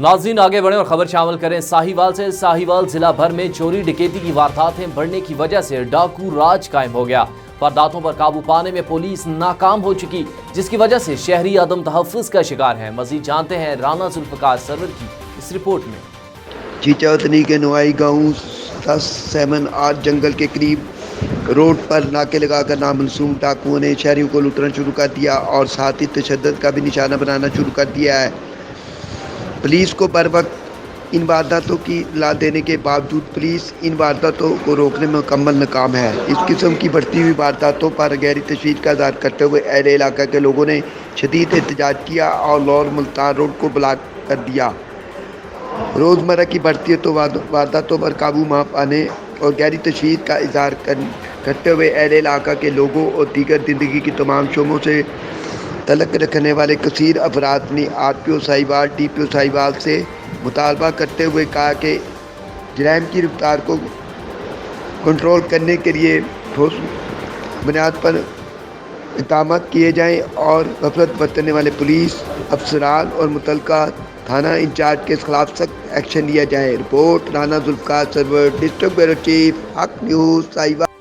नाज़रीन आगे बढ़ें और खबर शामिल करें साहिवाल से। साहिवाल जिला भर में चोरी डकैती की वारदातें बढ़ने की वजह से डाकू राज कायम हो गया। वारदातों पर काबू पाने में पुलिस नाकाम हो चुकी, जिसकी वजह से शहरी अदम तहफ़्फ़ुज़ का शिकार हैं। मज़ीद जानते हैं राना जुल्फ़िकार सरवर की इस रिपोर्ट में। चीचावतनी के नुआई गाँव 10-7-8 जंगल के करीब रोड पर नाके लगाकर नामनसूब डाकुओं ने शहरियों को लूटना शुरू कर दिया और साथ ही तशद्दुद का भी निशाना बनाना शुरू कर दिया है। पुलिस को बर वक्त इन वारदातों की इत्तला देने के बावजूद पुलिस इन वारदातों को रोकने में मुकम्मल नाकाम है। इस किस्म की बढ़ती हुई वारदातों पर गहरी तशवीश का इज़हार करते हुए अहले इलाका के लोगों ने शदीद एहतजाज किया और लाहौर मुल्तान रोड को ब्लॉक कर दिया। रोज़मर्रा की बढ़ती तो वारदातों पर काबू पा पाने और गहरी तशवीश का इज़हार करते हुए अहले इलाका के लोगों और दीगर ज़िंदगी की तमाम शोबों से तल्लुक़ रखने वाले कसीर अफराद ने RPO साहिवाल DPO साहिवाल से मुतालबा करते हुए कहा कि जराइम की रफ्तार को कंट्रोल करने के लिए ठोस बुनियाद पर इक़दाम किए जाएँ और गफलत बरतने वाले पुलिस अफसरान और मुतल्लिक़ा थाना इंचार्ज के खिलाफ सख्त एक्शन लिया जाए। Report Rana Zulfiqar Sarwar, district bureau chief, Haq news Sahiwal.